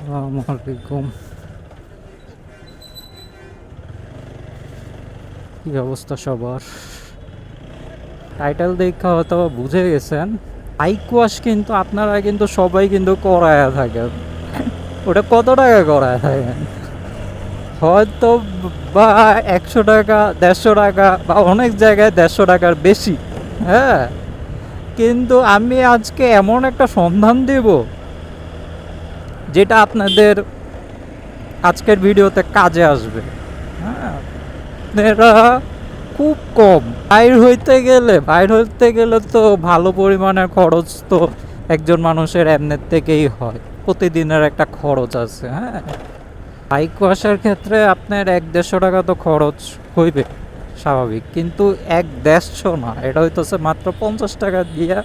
আসসালামু আলাইকুম। কি অবস্থা সবার? টাইটেল দেখে হয়তো বুঝে গেছেন, বাইক ওয়াশ কিন্তু আপনারা কিন্তু সবাই কিন্তু করায়া থাকেন। ওটা কত টাকা করায়া থাকেন? হয়তো বা 100 টাকা, 150 টাকা, বা অনেক জায়গায় 150 টাকার বেশি। হ্যাঁ, কিন্তু আমি আজকে এমন একটা সন্ধান দেব যেটা আপনাদের আজকের ভিডিওতে কাজে আসবে। হ্যাঁ, আপনারা খুব কম বাইর হইতে গেলে তো ভালো পরিমাণের খরচ তো একজন মানুষের এমনের থেকেই হয়, প্রতিদিনের একটা খরচ আছে। হ্যাঁ, বাইক ওয়াশের ক্ষেত্রে আপনার 100-150 টাকা তো খরচ হইবে স্বাভাবিক, কিন্তু 100-150 না, এটা হইতেছে মাত্র 50 টাকা দিয়ে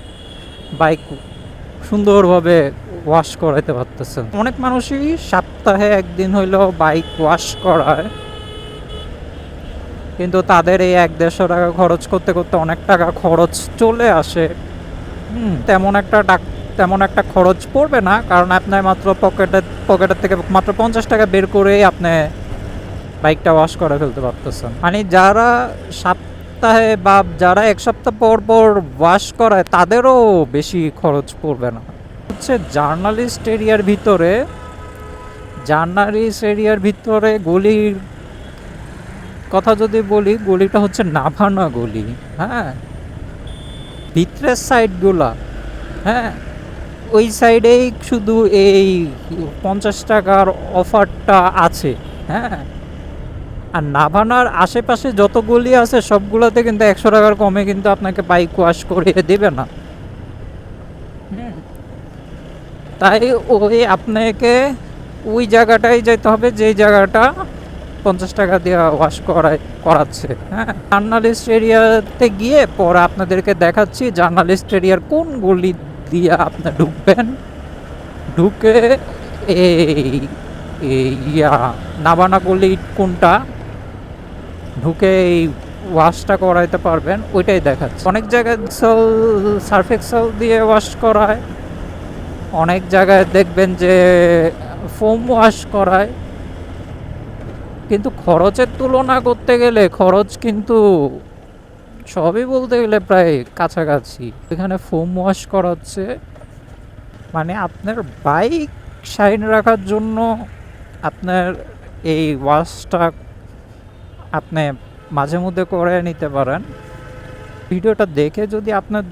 বাইক সুন্দরভাবে ওয়াশ করাইতে পারতেছেন। অনেক মানুষই সপ্তাহে একদিন হইলেও বাইক ওয়াশ করায়, কিন্তু তাদের এই 100-150 টাকা খরচ করতে করতে অনেক টাকা খরচ চলে আসে। তেমন একটা খরচ পড়বে না, কারণ আপনার মাত্র পকেটের থেকে মাত্র 50 টাকা বের করেই আপনি বাইকটা ওয়াশ করে ফেলতে পারতেছেন। মানে যারা সপ্তাহে বা যারা 1 সপ্তাহ পর পর ওয়াশ করায় তাদেরও বেশি খরচ পড়বে না। হচ্ছে জার্নালিস্ট এরিয়ার ভিতরে গলির কথা যদি বলি, গলিটা হচ্ছে নাভানা গলি। হ্যাঁ, ভিতরের সাইডগুলা, হ্যাঁ, ওই সাইডেই শুধু এই 50 টাকার অফারটা আছে। হ্যাঁ, আর নাভানার আশেপাশে যত গলি আছে সবগুলোতে কিন্তু 100 টাকার কমে কিন্তু আপনাকে বাইক ওয়াশ করিয়ে দেবে না। তাই আপনাকে ওই জায়গাটাই যেতে হবে যেই জায়গাটা 50 টাকা দিয়ে ওয়াশ করাচ্ছে। হ্যাঁ, জার্নালিস্ট এরিয়াতে গিয়ে পরে আপনাদেরকে দেখাচ্ছি জার্নালিস্ট এরিয়ার কোন গলি দিয়ে আপনি ঢুকবেন, ঢুকে এই নাবানা গলি কোনটা, ঢুকে এই ওয়াশটা করাইতে পারবেন, ওইটাই দেখাচ্ছে। অনেক জায়গায় সার্ফ এক্সেল দিয়ে ওয়াশ করায়, অনেক জায়গায় দেখবেন যে ফোম ওয়াশ করায়, কিন্তু খরচের তুলনা করতে গেলে খরচ কিন্তু সবই বলতে গেলে প্রায় কাছাকাছি। এখানে ফোম ওয়াশ করাচ্ছে, মানে আপনার বাইক শাইন রাখার জন্য আপনার এই ওয়াশটা আপনি মাঝে মধ্যে করে নিতে পারেন। ভিডিওটা দেখে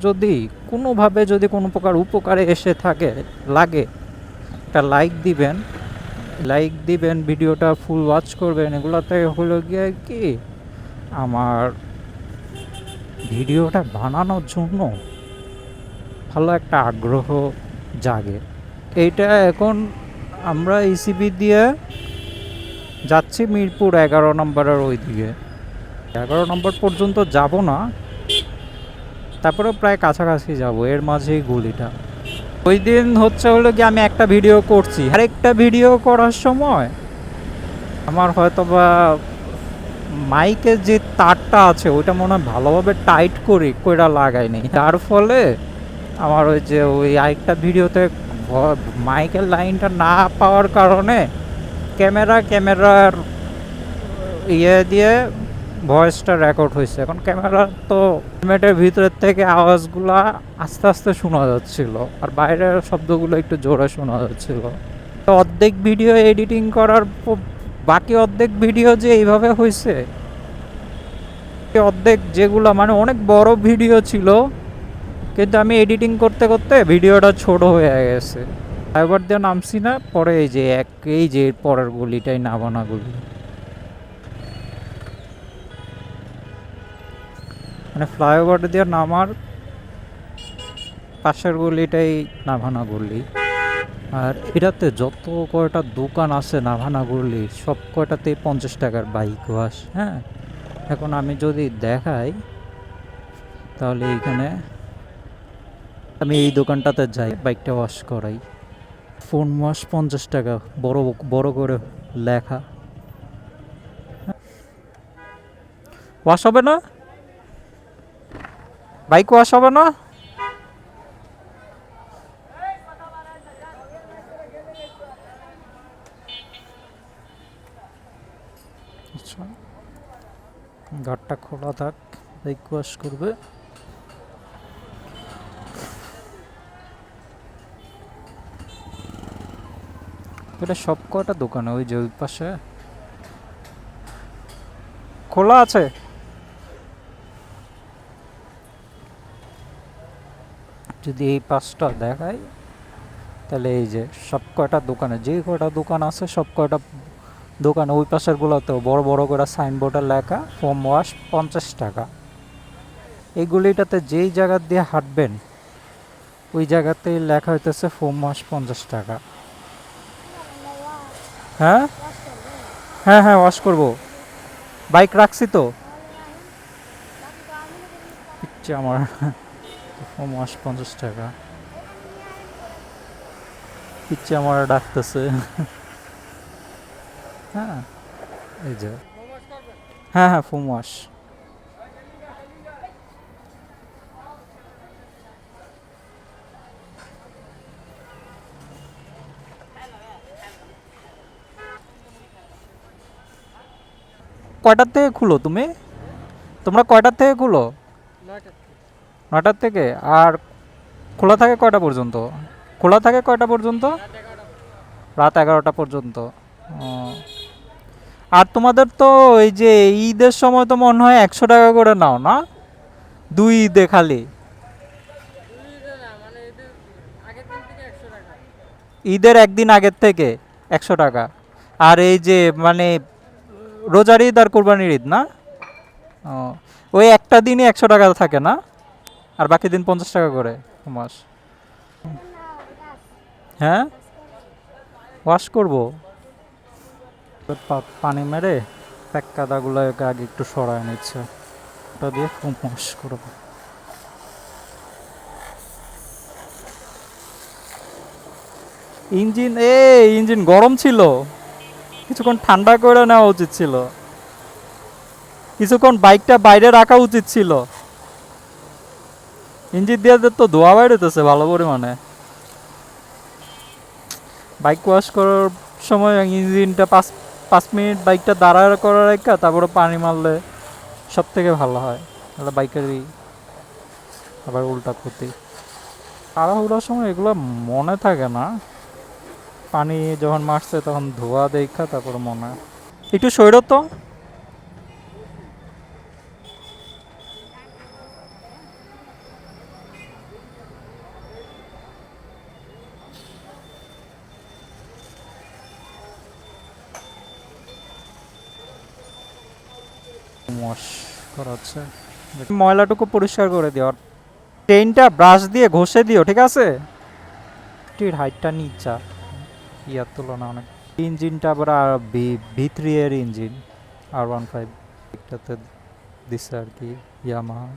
যদি কোনোভাবে যদি কোনো প্রকার উপকারে এসে লাগে, একটা লাইক দিবেন, ভিডিওটা ফুল ওয়াচ করবেন। এগুলোতে হলো গিয়ে কি, আমার ভিডিওটা বানানোর জন্য ভালো একটা আগ্রহ জাগে। এইটা এখন আমরা ইসিবি দিয়ে যাচ্ছি মিরপুর 11 নম্বরের ওই দিকে। 11 নম্বর পর্যন্ত যাব না, তারপরে প্রায় কাছাকাছি যাব, এর মাঝেই গলিটা। ওই দিন হলো কি, আমি একটা ভিডিও করছি, আরেকটা ভিডিও করার সময় আমার হয়তোবা মাইকের যে তারটা আছে ওইটা মনে হয় ভালোভাবে টাইট কইরা লাগায়নি, তার ফলে আমার ওই আরেকটা ভিডিওতে মাইকের লাইনটা না পাওয়ার কারণে ক্যামেরার ইয়ে দিয়ে ভয়েসটা রেকর্ড হয়েছে। এখন ক্যামেরা তো হেলমেটের ভিতরের থেকে আওয়াজগুলা আস্তে আস্তে শোনা যাচ্ছিল, আর বাইরের শব্দগুলো একটু জোরে শোনা যাচ্ছিল। অর্ধেক ভিডিও এডিটিং করার বাকি অর্ধেক ভিডিও যে এইভাবে হয়েছে, অর্ধেক যেগুলো মানে অনেক বড় ভিডিও ছিল, কিন্তু আমি এডিটিং করতে করতে ভিডিওটা ছোট হয়ে গেছে। এবার দিয়ে নামছি না, পরে এই যে পরের গলিটাই নাভানা গলি, মানে ফ্লাইওভার দিয়ে নামার পাশের গলিটাই নাভানা গলি। আর এটাতে যত কয়টা দোকান আছে নাভানা গলির, সব কয়টাতেই 50 টাকার বাইক ওয়াশ। হ্যাঁ, এখন আমি যদি দেখাই তাহলে এইখানে আমি এই দোকানটাতে যাই, বাইকটা ওয়াশ করাই, ফোন ওয়াশ 50 টাকা, বড় বড় করে লেখা। ওয়াশ হবে না, বাইক ওয়াশ হবে না। আচ্ছা, ঘরটা খোলা থাক, বাইক ওয়াশ করবে। এটা সব কয়টা দোকানে ওই যে ওই পাশে খোলা আছে? যদি এই পাশটা দেখাই তাহলে এই যে সব কয়টা দোকানে, যে কয়টা দোকান আছে সব কয়টা দোকানে ওই পাশের গুলোতেও বড় বড় করে সাইনবোর্ডে লেখা ফোম ওয়াশ 50 টাকা। এইগুলিটাতে যেই জায়গা দিয়ে হাঁটবেন ওই জায়গাতেই লেখা হইতেছে ফোম ওয়াশ 50 টাকা। হ্যাঁ হ্যাঁ হ্যাঁ, ওয়াশ করবো, বাইক রাখছি তো। ইচ্ছে আমার ফোম ওয়াশ 50 টাকা, ইচ্ছে আমার ডাকতেছে। হ্যাঁ এই যে, হ্যাঁ হ্যাঁ ফোম ওয়াশ। কয়টার থেকে খুলো তুমি? তোমরা কয়টার থেকে খুলো? 9টার থেকে। আর খোলা থাকে কয়টা পর্যন্ত? খোলা থাকে কয়টা পর্যন্ত? রাত 11টা পর্যন্ত। ও, আর তোমাদের তো এই যে ঈদের সময় তো মনে হয় 100 টাকা করে নাও না? 2 ঈদে খালি? ঈদের একদিন আগের থেকে 100 টাকা। আর এই যে মানে রোজার ঈদ আর কোরবানির ঈদ না? ও, ওই একটা দিনই 100 টাকা থাকে না? আর বাকি দিন 50 টাকা করে মাস। হ্যাঁ, ওয়াশ করবো। পানি মেরে প্যাক কাদাগুলো আগে একটু সরায় নিচ্ছে, ওটা দিয়ে খুব ওয়াশ করবো। ইঞ্জিন, ইঞ্জিন গরম ছিল, কিছুক্ষণ ঠান্ডা করে নেওয়া উচিত ছিল, কিছুক্ষণ বাইকটা বাইরে রাখা উচিত ছিল। ইঞ্জিন দিয়ে তো ধোয়া বাইরেতেছে ভালো পরিমাণে। বাইক ওয়াশ করার সময় ইঞ্জিনটা 5 মিনিট বাইকটা দাঁড়া করার রেখা তারপরে পানি মারলে সব থেকে ভালো হয়, তাহলে বাইকেরই আবার উল্টা ক্ষতি। তাড়াহুড়োর সময় এগুলো মনে থাকে না, পানি যখন মারছে তখন ধোয়া দেখা তারপরে মনে হয়। একটু সৈর তো। ওয়াশ করাচ্ছে, ময়লাটুকু পরিষ্কার করে দিও। আর চেইনটা ব্রাশ দিয়ে ঘষে দিও, ঠিক আছে? টির হাইটটা নিচা ইয়ার তুলনা অনেক। ইঞ্জিনটা আবার V3 এর ইঞ্জিন, R15 এটাতে দিছে আর কি ইয়ামাহা।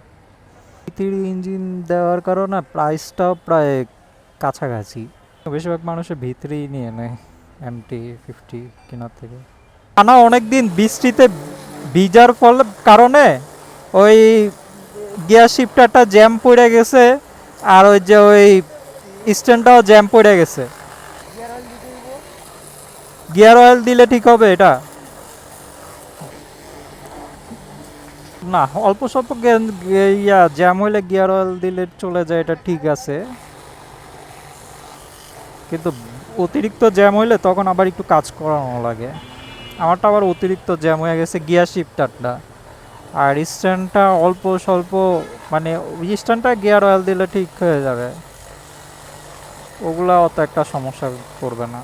V3 ইঞ্জিন দেওয়ার কারণে প্রাইসটাও প্রায় কাছাকাছি। বেশিরভাগ মানুষের V3 নিয়ে নেয় MT-50 কেনার থেকে। টানা অনেকদিন বৃষ্টিতে ভিজার ফল কারণে ওই গিয়ার শিফটারটা জ্যাম পড়ে গেছে, আর ওই যে ওই স্ট্যান্ডটাও জ্যাম পড়ে গেছে। গিয়ার অয়েল দিলে ঠিক হবে এটা? না, অল্প স্বল্প জ্যাম হইলে গিয়ার অয়েল দিলে চলে যায়, এটা ঠিক আছে। কিন্তু অতিরিক্ত জ্যাম হইলে তখন আবার একটু কাজ করানো লাগে। আমারটা আবার অতিরিক্ত জ্যাম হয়ে গেছে গিয়ার শিফটারটা, আর স্ট্যান্ডটা অল্প স্বল্প, মানে স্ট্যান্ডটা গিয়ার অয়েল দিলে ঠিক হয়ে যাবে, ওগুলা অত একটা সমস্যা করবে না।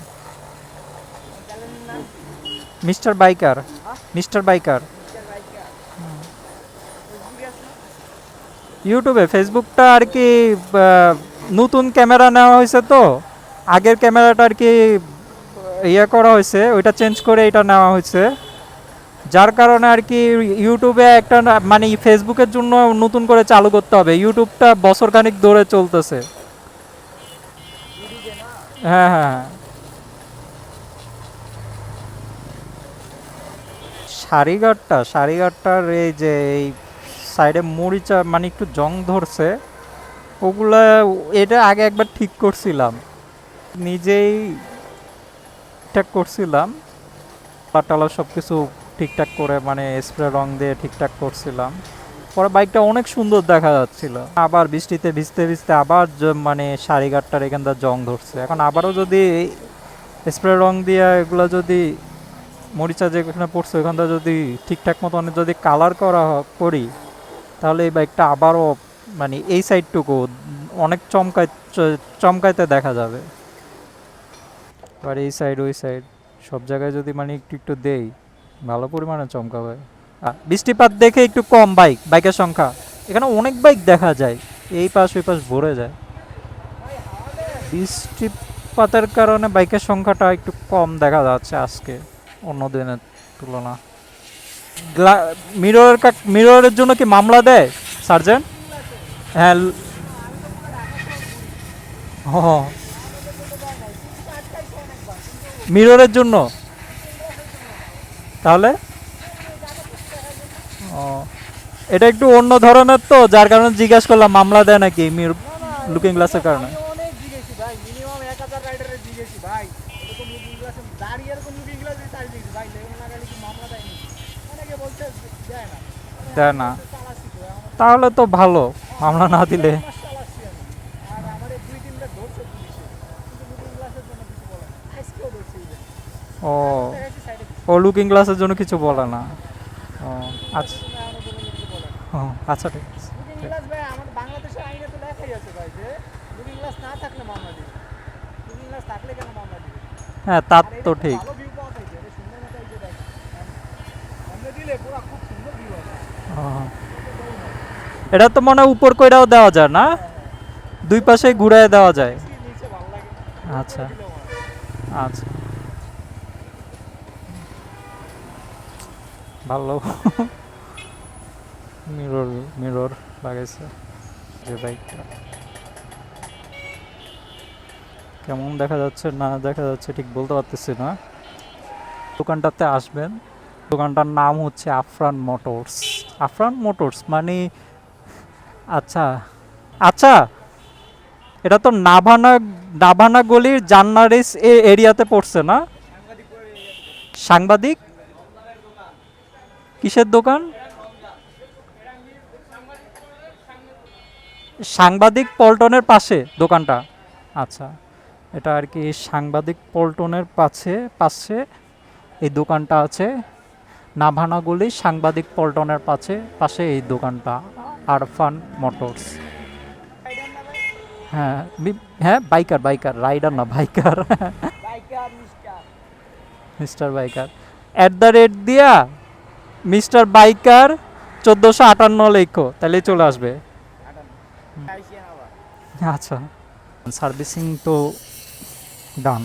Mister biker, mister biker. ইউটিউবে, ফেসবুকটা আর কি নতুন ক্যামেরা নেওয়া হয়েছে তো, আগের ক্যামেরাটা আর কি ইয়ে করা হয়েছে, ওইটা চেঞ্জ করে এটা নেওয়া হয়েছে, যার কারণে আর কি ইউটিউবে একটা মানে ফেসবুকের জন্য নতুন করে চালু করতে হবে। ইউটিউবটা বছরখানিক ধরে চলতেছে। হ্যাঁ হ্যাঁ হ্যাঁ। সারিঘাটটার এই যে এই সাইডে মরিচা মানে একটু জং ধরছে, ওগুলা এটা আগে একবার ঠিক করছিলাম, নিজেই ঠিক করছিলাম, পাটালা সব কিছু ঠিকঠাক করে মানে স্প্রে রং দিয়ে ঠিকঠাক করছিলাম। পরে বাইকটা অনেক সুন্দর দেখা যাচ্ছিল। আবার বৃষ্টিতে ভিজতে ভিজতে আবার মানে সারিঘাটটার এখানটা জং ধরছে। এখন আবারও যদি স্প্রে রং দিয়ে এগুলো যদি মরিচা যেখানে পড়ছে ওখানটা যদি ঠিকঠাক মতন যদি কালার করি, তাহলে এই বাইকটা আবারও মানে এই সাইডটুকু অনেক চমকাইতে দেখা যাবে। আর এই সাইড ওই সাইড সব জায়গায় যদি মানে একটু একটু দেই, ভালো পরিমাণে চমকাবে। বৃষ্টিপাত দেখে একটু কম বাইকের সংখ্যা, এখানে অনেক বাইক দেখা যায়, এই পাশ ওই পাশ ভরে যায়। বৃষ্টিপাতের কারণে বাইকের সংখ্যাটা একটু কম দেখা যাচ্ছে আজকে অন্য দিনের তুলনা। মিররের জন্য কি মামলা দেয় সার্জেন্ট? হ্যাঁ। মিররের জন্য তাহলে ও, এটা একটু অন্য ধরনের তো, যার কারণে জিজ্ঞাসা করলাম মামলা দেয় নাকি লুকিং গ্লাসের কারণে। দেয় না, তাহলে তো ভালো মামলা না দিলে। ও, ও লুকিং গ্লাসের জন্য কিছু বলে না। ও আচ্ছা, ও আচ্ছা, ঠিক আছে। হ্যাঁ, তার তো ঠিক। ও, এটা তো মনে হয় উপর কইরাও দেওয়া যায় না, দুই পাশে ঘুরায় দেওয়া যায়। আচ্ছা আচ্ছা, ভালো। মিরর মিরর লাগাইছে যে বাইকটা, কেমন দেখা যাচ্ছে না দেখা যাচ্ছে ঠিক বলতে পারতেছি না। দোকানটাতে আসবেন, দোকানটার নাম হচ্ছে আফরান মোটরস। আফরান মোটরস মানে, আচ্ছা আচ্ছা, এটা তো নাভানা গলির জান্নারিস এরিয়াতে পড়ছে না? সাংবাদিক কিসের দোকান? সাংবাদিক পল্টনের পাশে দোকানটা। আচ্ছা, এটা আর কি সাংবাদিক পল্টনের পাশে পাশে এই দোকানটা আছে। নাভানাগুলি সাংবাদিক পল্টনের পাশে পাশে এই দোকানটা, আরফান মোটরস। হ্যাঁ হ্যাঁ, বাইকার বাইকার, রাইডার না, বাইকার। মিস্টার বাইকার @ দিয়া মিস্টার বাইকার 1458 লেখো, তাহলেই চলে আসবে। আচ্ছা, সার্ভিসিং তো ডান।